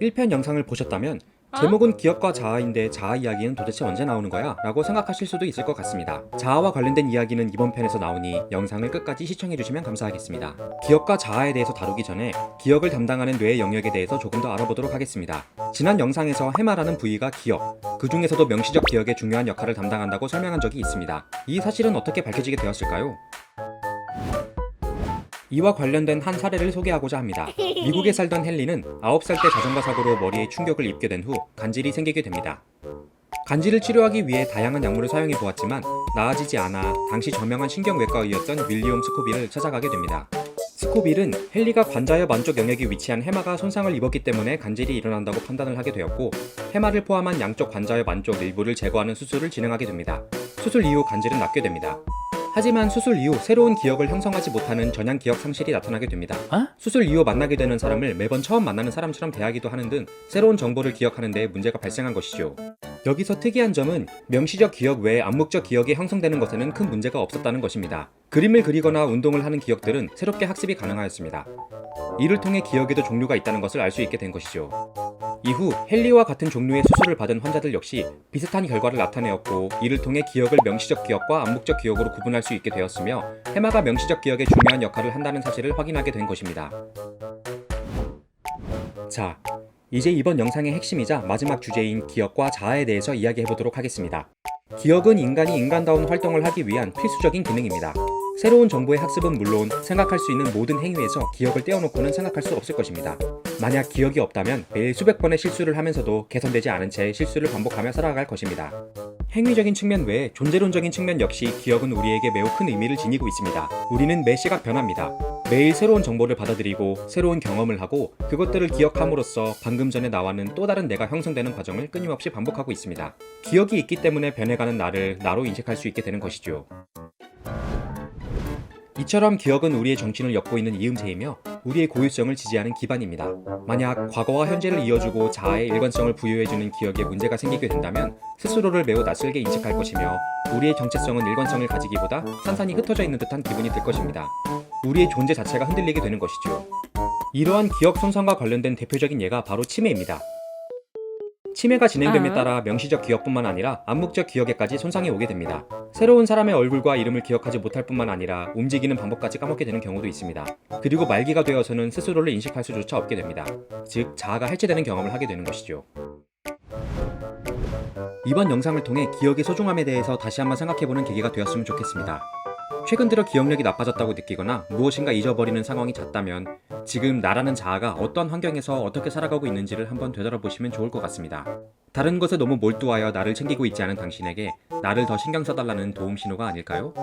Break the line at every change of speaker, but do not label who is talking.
1편 영상을 보셨다면 제목은 기억과 자아인데 자아 이야기는 도대체 언제 나오는 거야? 라고 생각하실 수도 있을 것 같습니다. 자아와 관련된 이야기는 이번 편에서 나오니 영상을 끝까지 시청해주시면 감사하겠습니다. 기억과 자아에 대해서 다루기 전에 기억을 담당하는 뇌의 영역에 대해서 조금 더 알아보도록 하겠습니다. 지난 영상에서 해마라는 부위가 기억, 그 중에서도 명시적 기억에 중요한 역할을 담당한다고 설명한 적이 있습니다. 이 사실은 어떻게 밝혀지게 되었을까요? 이와 관련된 한 사례를 소개하고자 합니다. 미국에 살던 헨리는 9살 때 자전거 사고로 머리에 충격을 입게 된 후 간질이 생기게 됩니다. 간질을 치료하기 위해 다양한 약물을 사용해 보았지만 나아지지 않아 당시 저명한 신경외과의였던 윌리엄 스코빌을 찾아가게 됩니다. 스코빌은 헨리가 관자엽 안쪽 영역이 위치한 해마가 손상을 입었기 때문에 간질이 일어난다고 판단을 하게 되었고, 해마를 포함한 양쪽 관자엽 안쪽 일부를 제거하는 수술을 진행하게 됩니다. 수술 이후 간질은 낫게 됩니다. 하지만 수술 이후 새로운 기억을 형성하지 못하는 전향 기억 상실이 나타나게 됩니다. 수술 이후 만나게 되는 사람을 매번 처음 만나는 사람처럼 대하기도 하는 등 새로운 정보를 기억하는 데 문제가 발생한 것이죠. 여기서 특이한 점은 명시적 기억 외에 암묵적 기억이 형성되는 것에는 큰 문제가 없었다는 것입니다. 그림을 그리거나 운동을 하는 기억들은 새롭게 학습이 가능하였습니다. 이를 통해 기억에도 종류가 있다는 것을 알 수 있게 된 것이죠. 이후 헨리와 같은 종류의 수술을 받은 환자들 역시 비슷한 결과를 나타내었고, 이를 통해 기억을 명시적 기억과 암묵적 기억으로 구분할 수 있게 되었으며, 해마가 명시적 기억에 중요한 역할을 한다는 사실을 확인하게 된 것입니다. 자, 이제 이번 영상의 핵심이자 마지막 주제인 기억과 자아에 대해서 이야기해보도록 하겠습니다. 기억은 인간이 인간다운 활동을 하기 위한 필수적인 기능입니다. 새로운 정보의 학습은 물론 생각할 수 있는 모든 행위에서 기억을 떼어놓고는 생각할 수 없을 것입니다. 만약 기억이 없다면 매일 수백 번의 실수를 하면서도 개선되지 않은 채 실수를 반복하며 살아갈 것입니다. 행위적인 측면 외에 존재론적인 측면 역시 기억은 우리에게 매우 큰 의미를 지니고 있습니다. 우리는 매 시각 변합니다. 매일 새로운 정보를 받아들이고 새로운 경험을 하고 그것들을 기억함으로써 방금 전에 나와는 또 다른 내가 형성되는 과정을 끊임없이 반복하고 있습니다. 기억이 있기 때문에 변해가는 나를 나로 인식할 수 있게 되는 것이죠. 이처럼 기억은 우리의 정신을 엮고 있는 이음새이며 우리의 고유성을 지지하는 기반입니다. 만약 과거와 현재를 이어주고 자아의 일관성을 부여해주는 기억에 문제가 생기게 된다면 스스로를 매우 낯설게 인식할 것이며, 우리의 정체성은 일관성을 가지기보다 산산이 흩어져 있는 듯한 기분이 들 것입니다. 우리의 존재 자체가 흔들리게 되는 것이죠. 이러한 기억 손상과 관련된 대표적인 예가 바로 치매입니다. 치매가 진행됨에 따라 명시적 기억뿐만 아니라 암묵적 기억에까지 손상이 오게 됩니다. 새로운 사람의 얼굴과 이름을 기억하지 못할 뿐만 아니라 움직이는 방법까지 까먹게 되는 경우도 있습니다. 그리고 말기가 되어서는 스스로를 인식할 수조차 없게 됩니다. 즉, 자아가 해체되는 경험을 하게 되는 것이죠. 이번 영상을 통해 기억의 소중함에 대해서 다시 한번 생각해보는 계기가 되었으면 좋겠습니다. 최근 들어 기억력이 나빠졌다고 느끼거나 무엇인가 잊어버리는 상황이 잦다면 지금 나라는 자아가 어떤 환경에서 어떻게 살아가고 있는지를 한번 되돌아보시면 좋을 것 같습니다. 다른 것에 너무 몰두하여 나를 챙기고 있지 않은 당신에게 나를 더 신경 써달라는 도움 신호가 아닐까요?